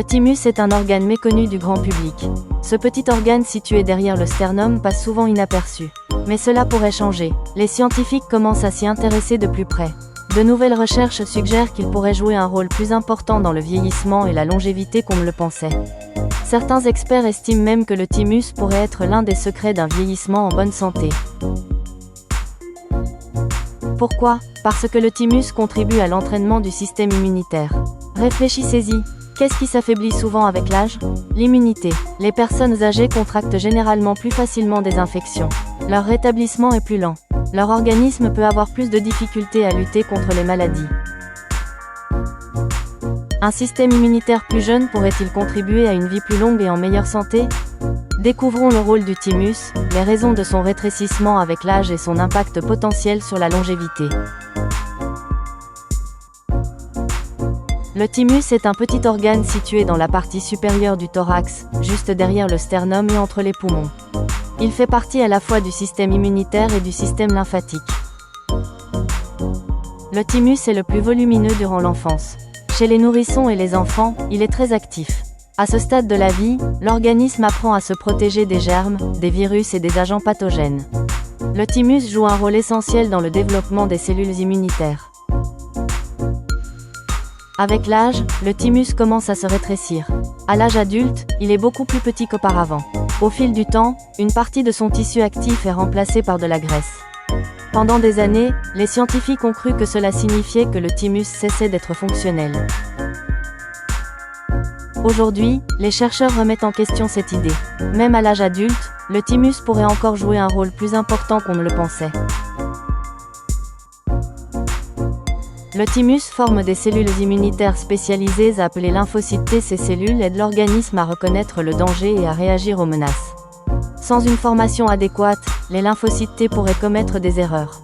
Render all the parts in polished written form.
thymus est un organe méconnu du grand public. Ce petit organe situé derrière le sternum passe souvent inaperçu. Mais cela pourrait changer. Les scientifiques commencent à s'y intéresser de plus près. De nouvelles recherches suggèrent qu'il pourrait jouer un rôle plus important dans le vieillissement et la longévité qu'on ne le pensait. Certains experts estiment même que le thymus pourrait être l'un des secrets d'un vieillissement en bonne santé. Pourquoi ? Parce que le thymus contribue à l'entraînement du système immunitaire. Réfléchissez-y. Qu'est-ce qui s'affaiblit souvent avec l'âge ? L'immunité. Les personnes âgées contractent généralement plus facilement des infections. Leur rétablissement est plus lent. Leur organisme peut avoir plus de difficultés à lutter contre les maladies. Un système immunitaire plus jeune pourrait-il contribuer à une vie plus longue et en meilleure santé ? Découvrons le rôle du thymus, les raisons de son rétrécissement avec l'âge et son impact potentiel sur la longévité. Le thymus est un petit organe situé dans la partie supérieure du thorax, juste derrière le sternum et entre les poumons. Il fait partie à la fois du système immunitaire et du système lymphatique. Le thymus est le plus volumineux durant l'enfance. Chez les nourrissons et les enfants, il est très actif. À ce stade de la vie, l'organisme apprend à se protéger des germes, des virus et des agents pathogènes. Le thymus joue un rôle essentiel dans le développement des cellules immunitaires. Avec l'âge, le thymus commence à se rétrécir. À l'âge adulte, il est beaucoup plus petit qu'auparavant. Au fil du temps, une partie de son tissu actif est remplacée par de la graisse. Pendant des années, les scientifiques ont cru que cela signifiait que le thymus cessait d'être fonctionnel. Aujourd'hui, les chercheurs remettent en question cette idée. Même à l'âge adulte, le thymus pourrait encore jouer un rôle plus important qu'on ne le pensait. Le thymus forme des cellules immunitaires spécialisées appelées lymphocytes T. Ces cellules aident l'organisme à reconnaître le danger et à réagir aux menaces. Sans une formation adéquate, les lymphocytes T pourraient commettre des erreurs.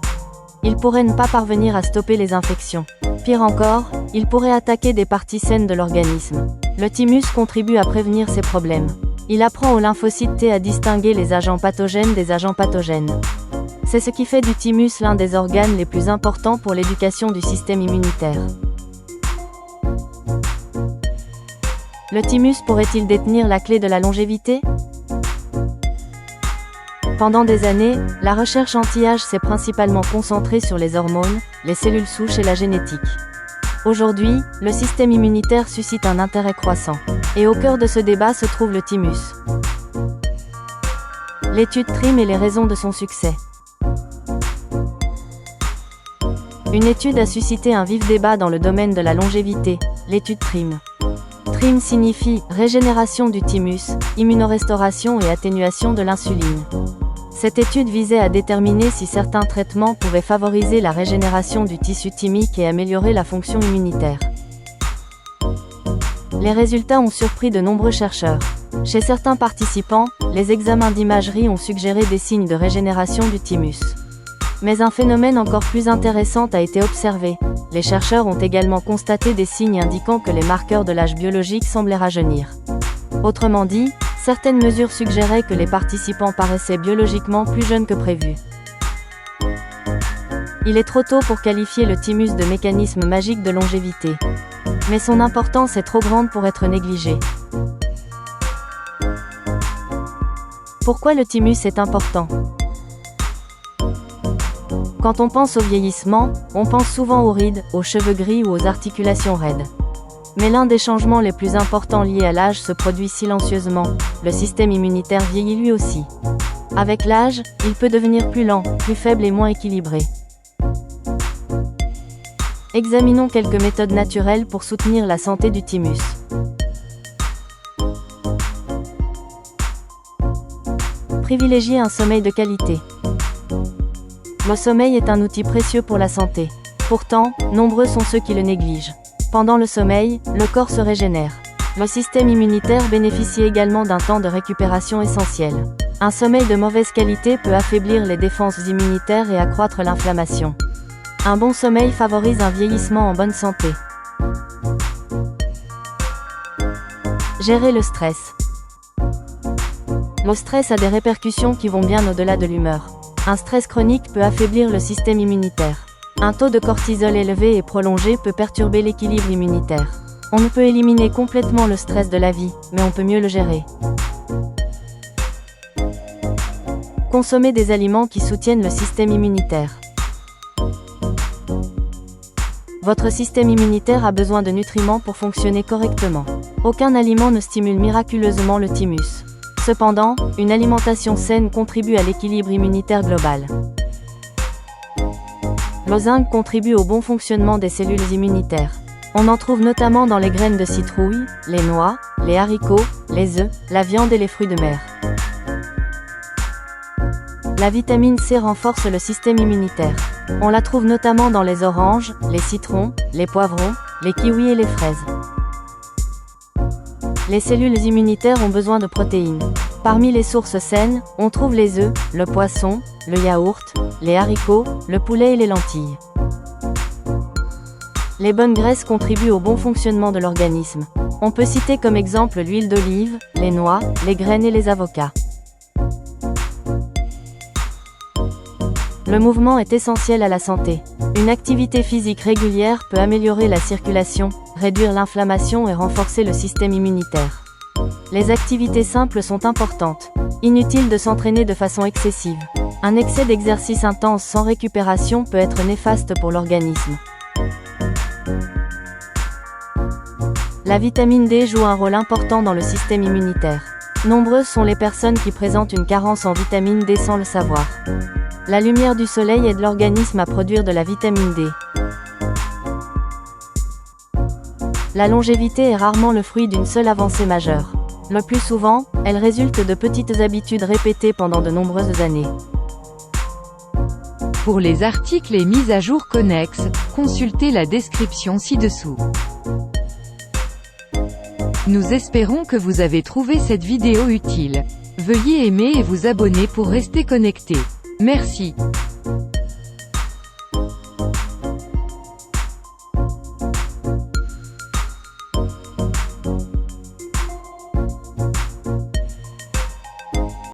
Ils pourraient ne pas parvenir à stopper les infections. Pire encore, ils pourraient attaquer des parties saines de l'organisme. Le thymus contribue à prévenir ces problèmes. Il apprend aux lymphocytes T à distinguer les agents pathogènes des agents pathogènes. C'est ce qui fait du thymus l'un des organes les plus importants pour l'éducation du système immunitaire. Le thymus pourrait-il détenir la clé de la longévité ? Pendant des années, la recherche anti-âge s'est principalement concentrée sur les hormones, les cellules souches et la génétique. Aujourd'hui, le système immunitaire suscite un intérêt croissant. Et au cœur de ce débat se trouve le thymus. L'étude TRIM et les raisons de son succès. Une étude a suscité un vif débat dans le domaine de la longévité, l'étude TRIM. TRIM signifie « régénération du thymus, immunorestauration et atténuation de l'insuline ». Cette étude visait à déterminer si certains traitements pouvaient favoriser la régénération du tissu thymique et améliorer la fonction immunitaire. Les résultats ont surpris de nombreux chercheurs. Chez certains participants, les examens d'imagerie ont suggéré des signes de régénération du thymus. Mais un phénomène encore plus intéressant a été observé. Les chercheurs ont également constaté des signes indiquant que les marqueurs de l'âge biologique semblaient rajeunir. Autrement dit, certaines mesures suggéraient que les participants paraissaient biologiquement plus jeunes que prévu. Il est trop tôt pour qualifier le thymus de mécanisme magique de longévité. Mais son importance est trop grande pour être négligée. Pourquoi le thymus est important ? Quand on pense au vieillissement, on pense souvent aux rides, aux cheveux gris ou aux articulations raides. Mais l'un des changements les plus importants liés à l'âge se produit silencieusement, le système immunitaire vieillit lui aussi. Avec l'âge, il peut devenir plus lent, plus faible et moins équilibré. Examinons quelques méthodes naturelles pour soutenir la santé du thymus. Privilégiez un sommeil de qualité. Le sommeil est un outil précieux pour la santé. Pourtant, nombreux sont ceux qui le négligent. Pendant le sommeil, le corps se régénère. Le système immunitaire bénéficie également d'un temps de récupération essentiel. Un sommeil de mauvaise qualité peut affaiblir les défenses immunitaires et accroître l'inflammation. Un bon sommeil favorise un vieillissement en bonne santé. Gérer le stress. Le stress a des répercussions qui vont bien au-delà de l'humeur. Un stress chronique peut affaiblir le système immunitaire. Un taux de cortisol élevé et prolongé peut perturber l'équilibre immunitaire. On ne peut éliminer complètement le stress de la vie, mais on peut mieux le gérer. Consommer des aliments qui soutiennent le système immunitaire. Votre système immunitaire a besoin de nutriments pour fonctionner correctement. Aucun aliment ne stimule miraculeusement le thymus. Cependant, une alimentation saine contribue à l'équilibre immunitaire global. Le zinc contribue au bon fonctionnement des cellules immunitaires. On en trouve notamment dans les graines de citrouille, les noix, les haricots, les œufs, la viande et les fruits de mer. La vitamine C renforce le système immunitaire. On la trouve notamment dans les oranges, les citrons, les poivrons, les kiwis et les fraises. Les cellules immunitaires ont besoin de protéines. Parmi les sources saines, on trouve les œufs, le poisson, le yaourt, les haricots, le poulet et les lentilles. Les bonnes graisses contribuent au bon fonctionnement de l'organisme. On peut citer comme exemple l'huile d'olive, les noix, les graines et les avocats. Le mouvement est essentiel à la santé. Une activité physique régulière peut améliorer la circulation, réduire l'inflammation et renforcer le système immunitaire. Les activités simples sont importantes. Inutile de s'entraîner de façon excessive. Un excès d'exercice intense sans récupération peut être néfaste pour l'organisme. La vitamine D joue un rôle important dans le système immunitaire. Nombreuses sont les personnes qui présentent une carence en vitamine D sans le savoir. La lumière du soleil aide l'organisme à produire de la vitamine D. La longévité est rarement le fruit d'une seule avancée majeure. Le plus souvent, elle résulte de petites habitudes répétées pendant de nombreuses années. Pour les articles et mises à jour connexes, consultez la description ci-dessous. Nous espérons que vous avez trouvé cette vidéo utile. Veuillez aimer et vous abonner pour rester connecté. Merci.